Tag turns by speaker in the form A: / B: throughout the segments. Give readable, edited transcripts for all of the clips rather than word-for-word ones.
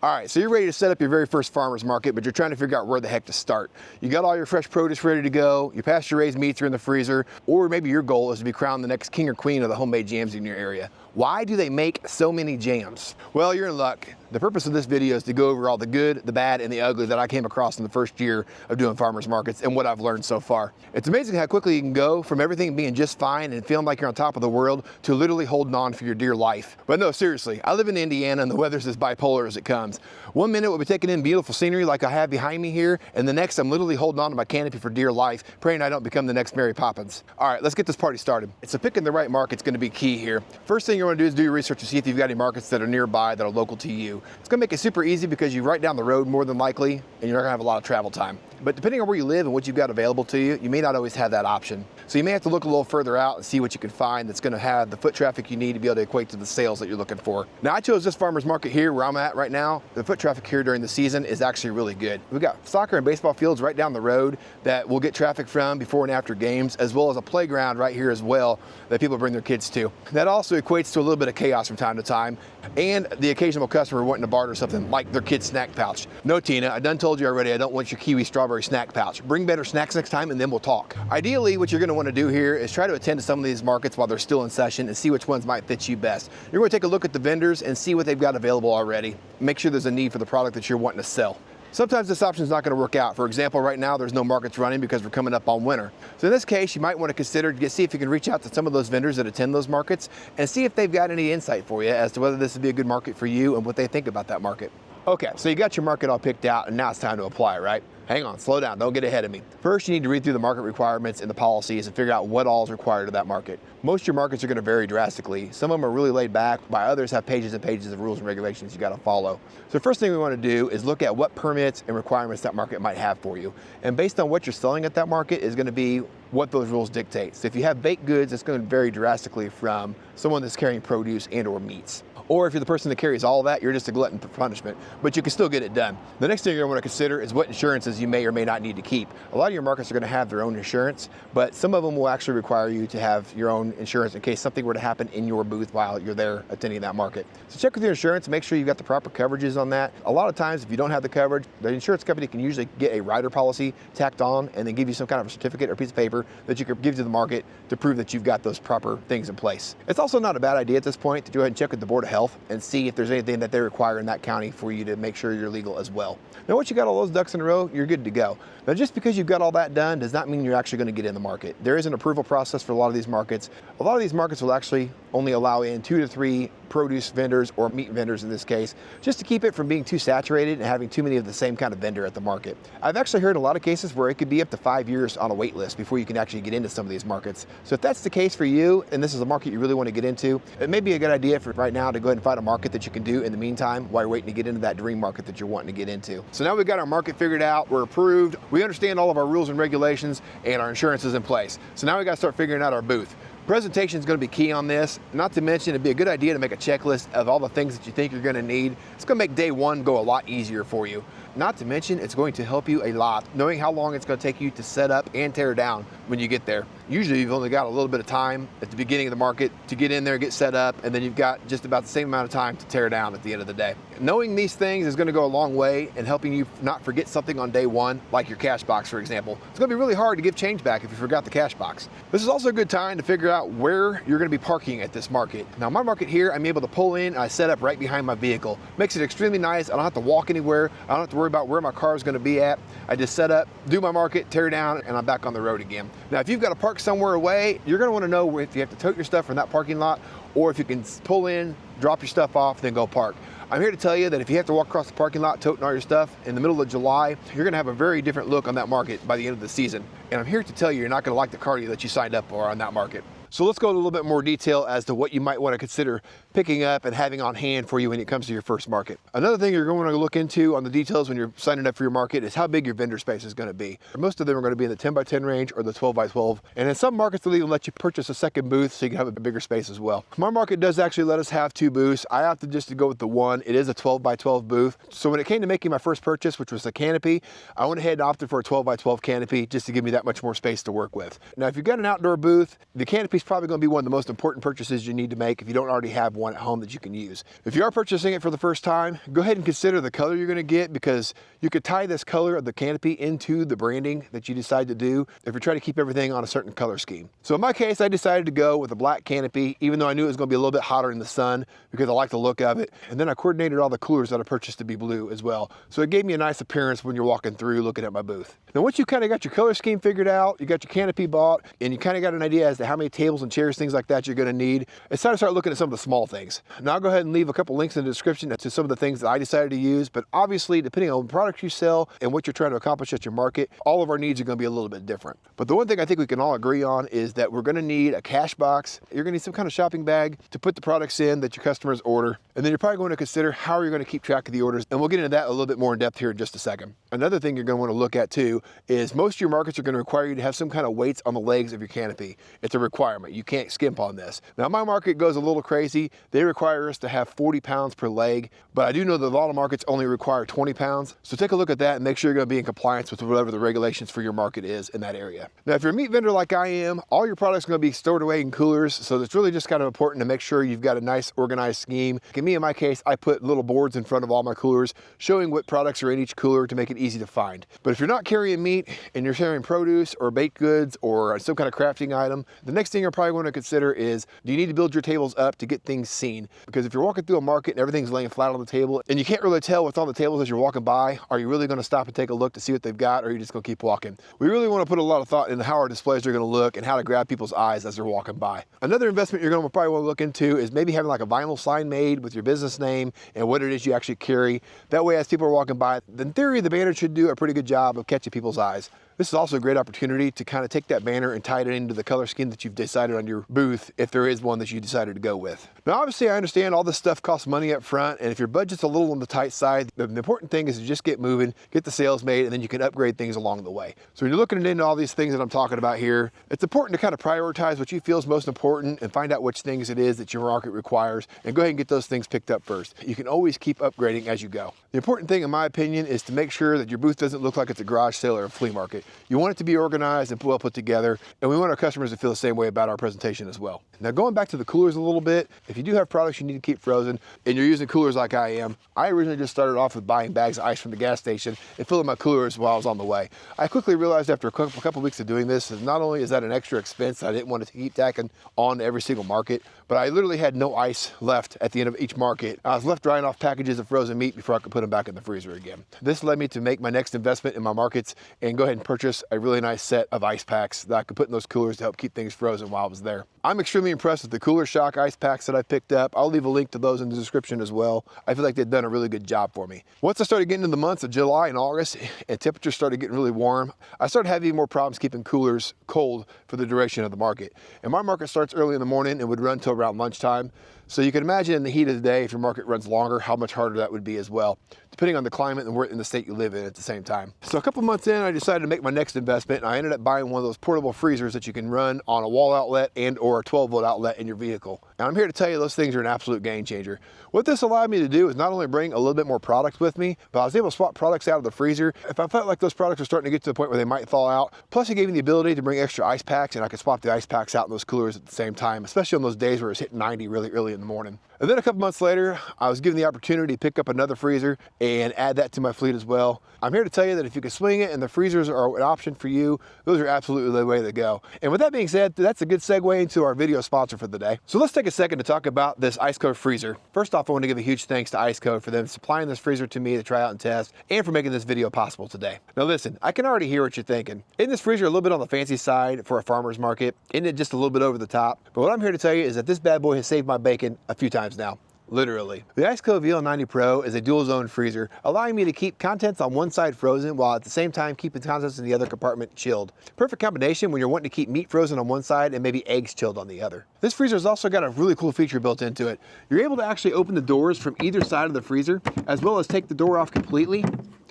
A: All right, so you're ready to set up your very first farmer's market, but you're trying to figure out where the heck to start. You got all your fresh produce ready to go, your pasture-raised meats are in the freezer, or maybe your goal is to be crowned the next king or queen of the homemade jams in your area. Why do they make so many jams? Well, you're in luck. The purpose of this video is to go over all the good, the bad, and the ugly that I came across in the first year of doing farmers markets and what I've learned so far. It's amazing how quickly you can go from everything being just fine and feeling like you're on top of the world to literally holding on for your dear life. But no, seriously, I live in Indiana and the weather's as bipolar as it comes. One minute we'll be taking in beautiful scenery like I have behind me here, and the next I'm literally holding on to my canopy for dear life, praying I don't become the next Mary Poppins. All right, let's get this party started. So picking the right market's gonna be key here. First thing you wanna do is do your research to see if you've got any markets that are nearby that are local to you. It's gonna make it super easy because you're right down the road more than likely, and you're not gonna have a lot of travel time. But depending on where you live and what you've got available to you, you may not always have that option. So you may have to look a little further out and see what you can find that's gonna have the foot traffic you need to be able to equate to the sales that you're looking for. Now I chose this farmer's market here where I'm at right now. The foot traffic here during the season is actually really good. We've got soccer and baseball fields right down the road that we'll get traffic from before and after games, as well as a playground right here as well that people bring their kids to. That also equates to a little bit of chaos from time to time, and the occasional customer wanting to barter something like their kid's snack pouch. No, Tina, I done told you already I don't want your kiwi strawberry snack pouch. Bring better snacks next time and then we'll talk. Ideally, what you're gonna wanna do here is try to attend to some of these markets while they're still in session and see which ones might fit you best. You're gonna take a look at the vendors and see what they've got available already. Make sure there's a need for the product that you're wanting to sell. Sometimes this option is not going to work out. For example, right now there's no markets running because we're coming up on winter. So in this case, you might want to consider see if you can reach out to some of those vendors that attend those markets and see if they've got any insight for you as to whether this would be a good market for you and what they think about that market. Okay, so you got your market all picked out and now it's time to apply, right? Hang on, slow down, don't get ahead of me. First, you need to read through the market requirements and the policies and figure out what all is required of that market. Most of your markets are gonna vary drastically. Some of them are really laid back, while others have pages and pages of rules and regulations you gotta follow. So the first thing we wanna do is look at what permits and requirements that market might have for you. And based on what you're selling at that market is gonna be what those rules dictate. So if you have baked goods, it's gonna vary drastically from someone that's carrying produce and or meats. Or if you're the person that carries all of that, you're just a glutton for punishment, but you can still get it done. The next thing you're gonna wanna consider is what insurances you may or may not need to keep. A lot of your markets are gonna have their own insurance, but some of them will actually require you to have your own insurance in case something were to happen in your booth while you're there attending that market. So check with your insurance, make sure you've got the proper coverages on that. A lot of times, if you don't have the coverage, the insurance company can usually get a rider policy tacked on and then give you some kind of a certificate or piece of paper that you can give to the market to prove that you've got those proper things in place. It's also not a bad idea at this point to go ahead and check with the Board of Health and see if there's anything that they require in that county for you to make sure you're legal as well. Now, once you got all those ducks in a row, you're good to go. Now, just because you've got all that done does not mean you're actually going to get in the market. There is an approval process for a lot of these markets. A lot of these markets will actually only allow in 2 to 3 produce vendors or meat vendors in this case, just to keep it from being too saturated and having too many of the same kind of vendor at the market. I've actually heard a lot of cases where it could be up to 5 years on a wait list before you can actually get into some of these markets. So if that's the case for you, and this is a market you really want to get into, it may be a good idea for right now to go ahead and find a market that you can do in the meantime while you're waiting to get into that dream market that you're wanting to get into. So now we've got our market figured out, we're approved, we understand all of our rules and regulations, and our insurance is in place. So now we got to start figuring out our booth. Presentation is going to be key on this. Not to mention, it'd be a good idea to make a checklist of all the things that you think you're going to need. It's going to make day one go a lot easier for you. Not to mention, it's going to help you a lot, knowing how long it's going to take you to set up and tear down when you get there. Usually you've only got a little bit of time at the beginning of the market to get in there, get set up, and then you've got just about the same amount of time to tear down at the end of the day. Knowing these things is going to go a long way in helping you not forget something on day one, like your cash box, for example. It's going to be really hard to give change back if you forgot the cash box. This is also a good time to figure out where you're going to be parking at this market. Now, my market here, I'm able to pull in and I set up right behind my vehicle. Makes it extremely nice. I don't have to walk anywhere. I don't have to worry about where my car is going to be at. I just set up, do my market, tear down, and I'm back on the road again. Now, if you've got to park somewhere away, you're going to want to know if you have to tote your stuff from that parking lot or if you can pull in, drop your stuff off, then go park. I'm here to tell you that if you have to walk across the parking lot toting all your stuff in the middle of July, you're gonna have a very different look on that market by the end of the season. And I'm here to tell you, you're not gonna like the cardio that you signed up for on that market. So let's go into a little bit more detail as to what you might want to consider picking up and having on hand for you when it comes to your first market. Another thing you're going to look into on the details when you're signing up for your market is how big your vendor space is going to be. Most of them are going to be in the 10 by 10 range or the 12 by 12. And in some markets, they'll even let you purchase a second booth so you can have a bigger space as well. My market does actually let us have 2 booths. I opted just to go with the one. It is a 12 by 12 booth. So when it came to making my first purchase, which was a canopy, I went ahead and opted for a 12 by 12 canopy just to give me that much more space to work with. Now, if you've got an outdoor booth, the canopy is probably going to be one of the most important purchases you need to make if you don't already have one at home that you can use. If you are purchasing it for the first time, go ahead and consider the color you're going to get, because you could tie this color of the canopy into the branding that you decide to do if you're trying to keep everything on a certain color scheme. So in my case, I decided to go with a black canopy, even though I knew it was going to be a little bit hotter in the sun because I like the look of it. And then I coordinated all the coolers that I purchased to be blue as well. So it gave me a nice appearance when you're walking through looking at my booth. Now once you kind of got your color scheme figured out, you got your canopy bought, and you kind of got an idea as to how many tables and chairs, things like that you're going to need, it's time to start looking at some of the small things. Now I'll go ahead and leave a couple links in the description to some of the things that I decided to use, but obviously depending on the product you sell and what you're trying to accomplish at your market, all of our needs are going to be a little bit different. But the one thing I think we can all agree on is that we're going to need a cash box. You're going to need some kind of shopping bag to put the products in that your customers order. And then you're probably going to consider how you're going to keep track of the orders. And we'll get into that a little bit more in depth here in just a second. Another thing you're going to want to look at too is most of your markets are going to require you to have some kind of weights on the legs of your canopy. It's a requirement. You can't skimp on this. Now my market goes a little crazy. They require us to have 40 pounds per leg, but I do know that a lot of markets only require 20 pounds. So take a look at that and make sure you're going to be in compliance with whatever the regulations for your market is in that area. Now if you're a meat vendor like I am, all your products are going to be stored away in coolers, so it's really just kind of important to make sure you've got a nice organized scheme. In me, in my case, I put little boards in front of all my coolers showing what products are in each cooler to make it easy to find. But if you're not carrying meat and you're carrying produce or baked goods or some kind of crafting item, the next thing you're probably going to consider is, do you need to build your tables up to get things seen? Because if you're walking through a market and everything's laying flat on the table and you can't really tell what's on the tables as you're walking by, are you really going to stop and take a look to see what they've got, or are you just going to keep walking? We really want to put a lot of thought into how our displays are going to look and how to grab people's eyes as they're walking by. Another investment you're going to probably want to look into is maybe having like a vinyl sign made with your business name and what it is you actually carry. That way, as people are walking by, in theory, the banner should do a pretty good job of catching people's eyes. This is also a great opportunity to kind of take that banner and tie it into the color scheme that you've decided on your booth, if there is one that you decided to go with. Now, obviously, I understand all this stuff costs money up front, and if your budget's a little on the tight side, the important thing is to just get moving, get the sales made, and then you can upgrade things along the way. So when you're looking into all these things that I'm talking about here, it's important to kind of prioritize what you feel is most important and find out which things it is that your market requires, and go ahead and get those things picked up first. You can always keep upgrading as you go. The important thing, in my opinion, is to make sure that your booth doesn't look like it's a garage sale or a flea market. You want it to be organized and well put together, and we want our customers to feel the same way about our presentation as well. Now, going back to the coolers a little bit, if you do have products you need to keep frozen and you're using coolers like I am, I originally just started off with buying bags of ice from the gas station and filling my coolers while I was on the way. I quickly realized after a couple weeks of doing this that not only is that an extra expense I didn't want to keep tacking on to every single market, but I literally had no ice left at the end of each market. I was left drying off packages of frozen meat before I could put them back in the freezer again. This led me to make my next investment in my markets and go ahead and purchase a really nice set of ice packs that I could put in those coolers to help keep things frozen while I was there. I'm extremely impressed with the Cooler Shock ice packs that I picked up. I'll leave a link to those in the description as well. I feel like they've done a really good job for me. Once I started getting into the months of July and August and temperatures started getting really warm, I started having more problems keeping coolers cold for the duration of the market. And my market starts early in the morning and would run till around lunchtime. So you can imagine in the heat of the day, if your market runs longer, how much harder that would be as well, depending on the climate and where in the state you live in at the same time. So a couple months in, I decided to make my next investment, and I ended up buying one of those portable freezers that you can run on a wall outlet and or a 12-volt outlet in your vehicle. And I'm here to tell you those things are an absolute game changer. What this allowed me to do is not only bring a little bit more products with me, but I was able to swap products out of the freezer if I felt like those products were starting to get to the point where they might thaw out. Plus it gave me the ability to bring extra ice packs, and I could swap the ice packs out in those coolers at the same time, especially on those days where it's hitting 90 really early in the morning. And then a couple months later, I was given the opportunity to pick up another freezer and add that to my fleet as well. I'm here to tell you that if you can swing it and the freezers are an option for you, those are absolutely the way to go. And with that being said, that's a good segue into our video sponsor for the day. So let's take a second to talk about this ICECO freezer. First off, I want to give a huge thanks to ICECO for them supplying this freezer to me to try out and test, and for making this video possible today. Now listen, I can already hear what you're thinking. Isn't this freezer a little bit on the fancy side for a farmer's market? Isn't it just a little bit over the top? But what I'm here to tell you is that this bad boy has saved my bacon a few times now. Literally. The ICECO VL90 Pro is a dual zone freezer, allowing me to keep contents on one side frozen while at the same time keeping contents in the other compartment chilled. Perfect combination when you're wanting to keep meat frozen on one side and maybe eggs chilled on the other. This freezer has also got a really cool feature built into it. You're able to actually open the doors from either side of the freezer, as well as take the door off completely,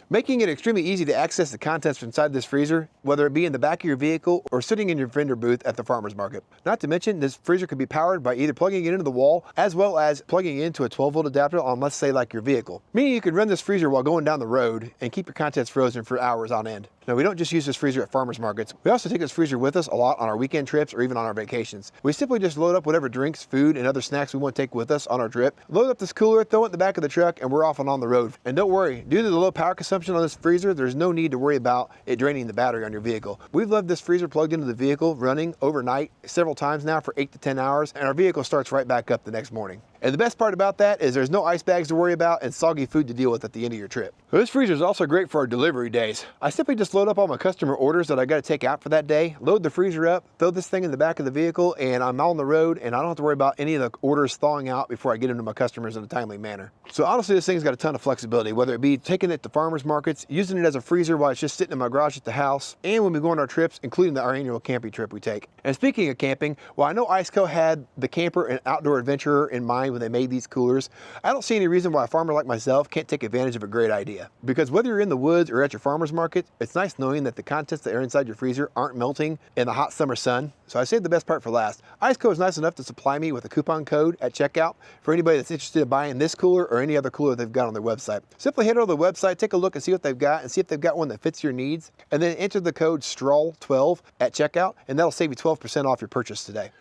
A: making it extremely easy to access the contents from inside this freezer, whether it be in the back of your vehicle or sitting in your vendor booth at the farmer's market. Not to mention, this freezer could be powered by either plugging it into the wall, as well as plugging it into a 12-volt adapter on, let's say, like your vehicle. Meaning you could run this freezer while going down the road and keep your contents frozen for hours on end. Now, we don't just use this freezer at farmers markets. We also take this freezer with us a lot on our weekend trips or even on our vacations. We simply just load up whatever drinks, food, and other snacks we want to take with us on our trip, load up this cooler, throw it in the back of the truck, and we're off and on the road. And don't worry, due to the low power consumption on this freezer, there's no need to worry about it draining the battery on your vehicle. We've left this freezer plugged into the vehicle running overnight several times now for 8 to 10 hours, and our vehicle starts right back up the next morning. And the best part about that is there's no ice bags to worry about and soggy food to deal with at the end of your trip. So this freezer is also great for our delivery days. I simply just load up all my customer orders that I got to take out for that day, load the freezer up, throw this thing in the back of the vehicle, and I'm on the road, and I don't have to worry about any of the orders thawing out before I get them to my customers in a timely manner. So honestly, this thing's got a ton of flexibility, whether it be taking it to farmers markets, using it as a freezer while it's just sitting in my garage at the house, and when we go on our trips, including our annual camping trip we take. And speaking of camping, while I know ICECO had the camper and outdoor adventurer in mind when they made these coolers, I don't see any reason why a farmer like myself can't take advantage of a great idea. Because whether you're in the woods or at your farmer's market, it's nice knowing that the contents that are inside your freezer aren't melting in the hot summer sun. So I saved the best part for last. ICECO is nice enough to supply me with a coupon code at checkout for anybody that's interested in buying this cooler or any other cooler they've got on their website. Simply head over to the website, take a look and see what they've got, and see if they've got one that fits your needs, and then enter the code STRAWL12 at checkout, and that'll save you 12% off your purchase today.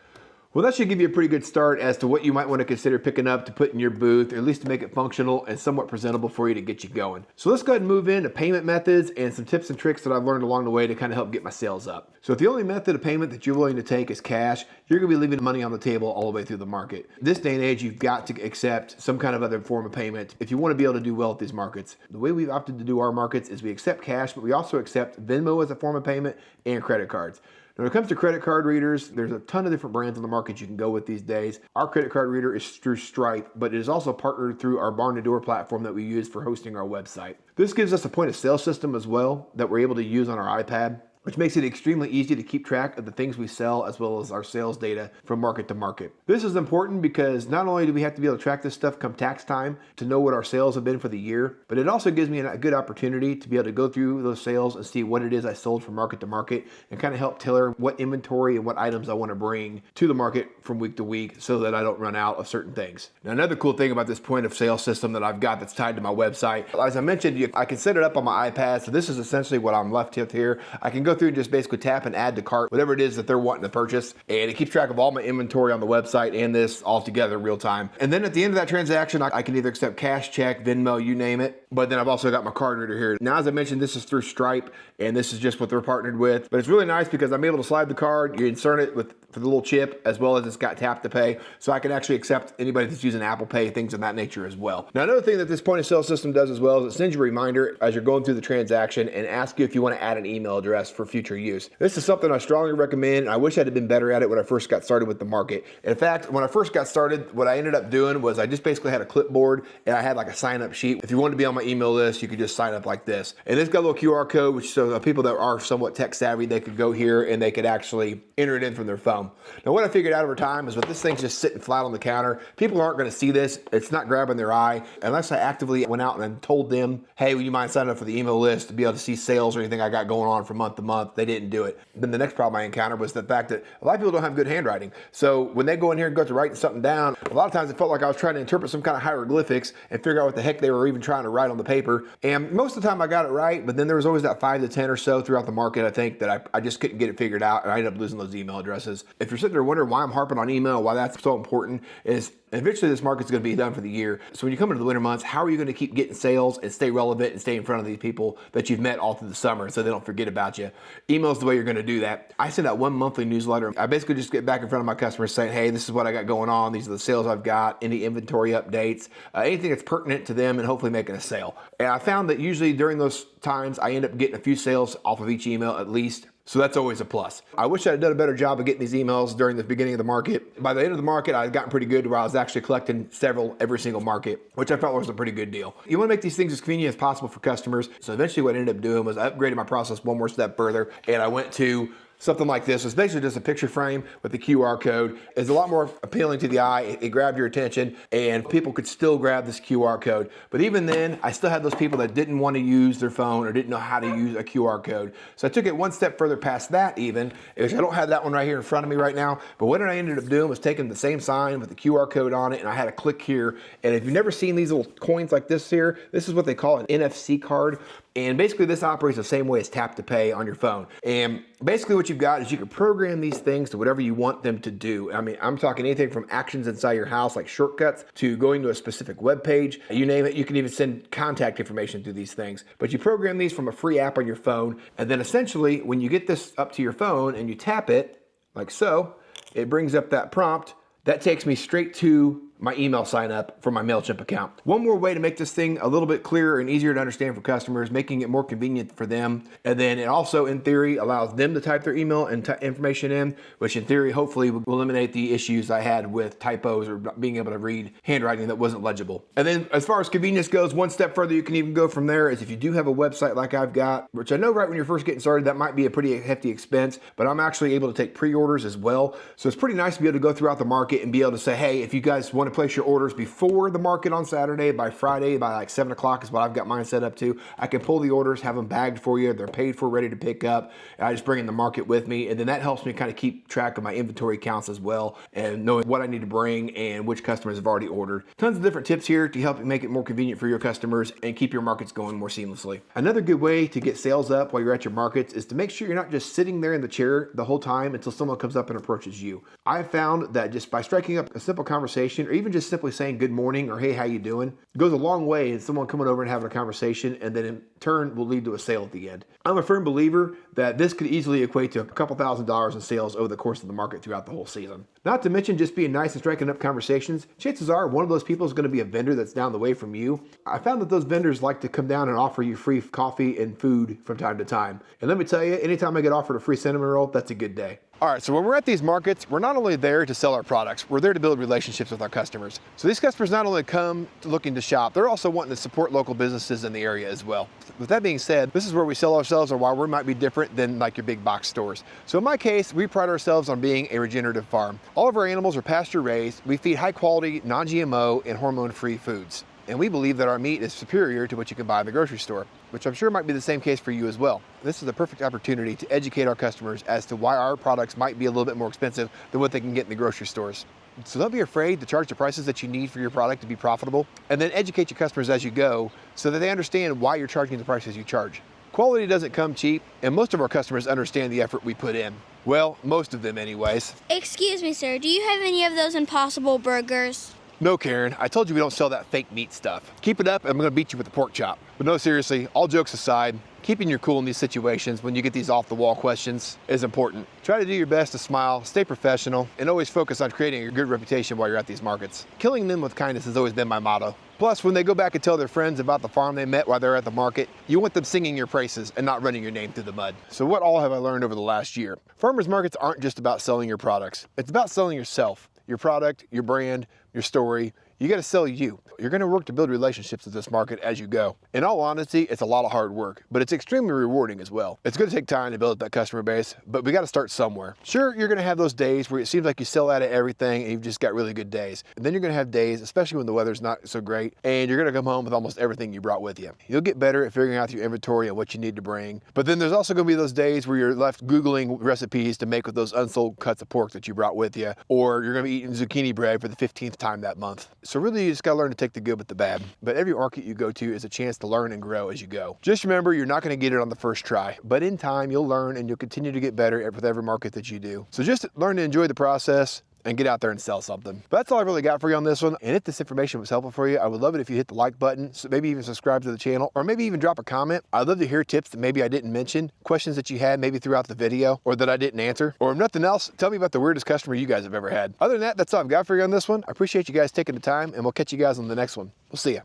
A: Well, that should give you a pretty good start as to what you might want to consider picking up to put in your booth, or at least to make it functional and somewhat presentable for you to get you going. So let's go ahead and move into payment methods and some tips and tricks that I've learned along the way to kind of help get my sales up. So if the only method of payment that you're willing to take is cash, you're going to be leaving money on the table all the way through the market. This day and age, you've got to accept some kind of other form of payment if you want to be able to do well at these markets. The way we've opted to do our markets is we accept cash, but we also accept Venmo as a form of payment and credit cards. When it comes to credit card readers, there's a ton of different brands on the market you can go with these days. Our credit card reader is through Stripe, but it is also partnered through our Barn to Door platform that we use for hosting our website. This gives us a point of sale system as well that we're able to use on our iPad, which makes it extremely easy to keep track of the things we sell as well as our sales data from market to market. This is important because not only do we have to be able to track this stuff come tax time to know what our sales have been for the year, but it also gives me a good opportunity to be able to go through those sales and see what it is I sold from market to market and kind of help tailor what inventory and what items I want to bring to the market from week to week so that I don't run out of certain things. Now, another cool thing about this point of sale system that I've got that's tied to my website, as I mentioned, I can set it up on my iPad. So this is essentially what I'm left with here. I can go through and just basically tap and add to cart whatever it is that they're wanting to purchase, and it keeps track of all my inventory on the website and this all together real time. And then at the end of that transaction, I can either accept cash, check, Venmo, you name it. But then I've also got my card reader here. Now, as I mentioned, this is through Stripe, and this is just what they're partnered with. But it's really nice because I'm able to slide the card, you insert it for the little chip, as well as it's got tap to pay. So I can actually accept anybody that's using Apple Pay, things of that nature as well. Now, another thing that this point of sale system does as well is it sends you a reminder as you're going through the transaction and asks you if you want to add an email address for future use. This is something I strongly recommend. I wish I had been better at it when I first got started with the market. In fact, when I first got started, what I ended up doing was I just basically had a clipboard and I had like a sign up sheet. If you wanted to be on my email list, you could just sign up like this. And it's got a little QR code, which so people that are somewhat tech savvy, they could go here and they could actually enter it in from their phone. Now, what I figured out over time is that this thing's just sitting flat on the counter. People aren't going to see this. It's not grabbing their eye unless I actively went out and told them, hey, would you mind signing up for the email list to be able to see sales or anything I got going on from month to month? They didn't do it. Then the next problem I encountered was the fact that a lot of people don't have good handwriting. So when they go in here and go to writing something down, a lot of times it felt like I was trying to interpret some kind of hieroglyphics and figure out what the heck they were even trying to write on the paper. And most of the time I got it right, but then there was always that 5 to 10 or so throughout the market, I think, that I just couldn't get it figured out, and I ended up losing those email addresses. If you're sitting there wondering why I'm harping on email, why that's so important, is eventually this market's going to be done for the year. So when you come into the winter months, how are you going to keep getting sales and stay relevant and stay in front of these people that you've met all through the summer so they don't forget about you? Email's the way you're going to do that. I send out one monthly newsletter. I basically just get back in front of my customers saying, hey, this is what I got going on. These are the sales I've got, any inventory updates, anything that's pertinent to them and hopefully making a sale. And I found that usually during those times, I end up getting a few sales off of each email at least. So that's always a plus. I wish I had done a better job of getting these emails during the beginning of the market. By the end of the market, I had gotten pretty good to where I was actually collecting several every single market, which I felt was a pretty good deal. You want to make these things as convenient as possible for customers. So eventually what I ended up doing was I upgraded my process one more step further, and I went to Something like this. It's basically just a picture frame with the QR code. It's a lot more appealing to the eye. It grabbed your attention, and people could still grab this QR code. But even then, I still had those people that didn't want to use their phone or didn't know how to use a QR code. So I took it one step further past that even, which I don't have that one right here in front of me right now, but what I ended up doing was taking the same sign with the QR code on it, and I had a click here. And if you've never seen these little coins like this here, this is what they call an NFC card. And basically this operates the same way as tap to pay on your phone. And basically what you've got is you can program these things to whatever you want them to do. I mean, I'm talking anything from actions inside your house, like shortcuts, to going to a specific web page. You name it, you can even send contact information through these things. But you program these from a free app on your phone. And then essentially when you get this up to your phone and you tap it, like so, it brings up that prompt. That takes me straight to my email sign up for my MailChimp account. One more way to make this thing a little bit clearer and easier to understand for customers, making it more convenient for them. And then it also, in theory, allows them to type their email and information in, which in theory, hopefully will eliminate the issues I had with typos or not being able to read handwriting that wasn't legible. And then as far as convenience goes, one step further you can even go from there is if you do have a website like I've got, which I know right when you're first getting started, that might be a pretty hefty expense, but I'm actually able to take pre-orders as well. So it's pretty nice to be able to go throughout the market and be able to say, hey, if you guys want to place your orders before the market on Saturday, by Friday, by like 7 o'clock is what I've got mine set up to. I can pull the orders, have them bagged for you. They're paid for, ready to pick up. And I just bring in the market with me. And then that helps me kind of keep track of my inventory counts as well and knowing what I need to bring and which customers have already ordered. Tons of different tips here to help make it more convenient for your customers and keep your markets going more seamlessly. Another good way to get sales up while you're at your markets is to make sure you're not just sitting there in the chair the whole time until someone comes up and approaches you. I've found that just by striking up a simple conversation or even just simply saying good morning or hey, how you doing, goes a long way in someone coming over and having a conversation, and then in turn will lead to a sale at the end. I'm a firm believer that this could easily equate to a couple $1,000s in sales over the course of the market throughout the whole season. Not to mention just being nice and striking up conversations. Chances are one of those people is going to be a vendor that's down the way from you. I found that those vendors like to come down and offer you free coffee and food from time to time. And let me tell you, anytime I get offered a free cinnamon roll, that's a good day. All right, so when we're at these markets, we're not only there to sell our products, we're there to build relationships with our customers. So these customers not only come looking to shop, they're also wanting to support local businesses in the area as well. With that being said, this is where we sell ourselves or why we might be different than like your big box stores. So in my case, we pride ourselves on being a regenerative farm. All of our animals are pasture raised. We feed high quality, non-GMO and hormone-free foods. And we believe that our meat is superior to what you can buy in the grocery store, which I'm sure might be the same case for you as well. This is a perfect opportunity to educate our customers as to why our products might be a little bit more expensive than what they can get in the grocery stores. So don't be afraid to charge the prices that you need for your product to be profitable, and then educate your customers as you go so that they understand why you're charging the prices you charge. Quality doesn't come cheap, and most of our customers understand the effort we put in. Well, most of them anyways.
B: Excuse me, sir, do you have any of those Impossible burgers?
A: No, Karen, I told you we don't sell that fake meat stuff. Keep it up, and I'm gonna beat you with a pork chop. But no, seriously, all jokes aside, keeping your cool in these situations when you get these off-the-wall questions is important. Try to do your best to smile, stay professional, and always focus on creating a good reputation while you're at these markets. Killing them with kindness has always been my motto. Plus, when they go back and tell their friends about the farm they met while they're at the market, you want them singing your praises and not running your name through the mud. So what all have I learned over the last year? Farmers markets aren't just about selling your products. It's about selling yourself, your product, your brand, your story. You got to sell you. You're going to work to build relationships with this market as you go. In all honesty, it's a lot of hard work, but it's extremely rewarding as well. It's going to take time to build up that customer base, but we got to start somewhere. Sure, you're going to have those days where it seems like you sell out of everything and you've just got really good days. And then you're going to have days, especially when the weather's not so great, and you're going to come home with almost everything you brought with you. You'll get better at figuring out your inventory and what you need to bring. But then there's also going to be those days where you're left Googling recipes to make with those unsold cuts of pork that you brought with you, or you're going to be eating zucchini bread for the 15th time that month. So really, you just got to learn to take the good with the bad. But every market you go to is a chance to learn and grow as you go. Just remember, you're not going to get it on the first try, but in time, you'll learn and you'll continue to get better with every market that you do. So just learn to enjoy the process and get out there and sell something. But that's all I really got for you on this one. And if this information was helpful for you, I would love it if you hit the like button, so maybe even subscribe to the channel, or maybe even drop a comment. I'd love to hear tips that maybe I didn't mention, questions that you had maybe throughout the video, or that I didn't answer, or if nothing else, tell me about the weirdest customer you guys have ever had. Other than that, that's all I've got for you on this one. I appreciate you guys taking the time, and we'll catch you guys on the next one. We'll see ya.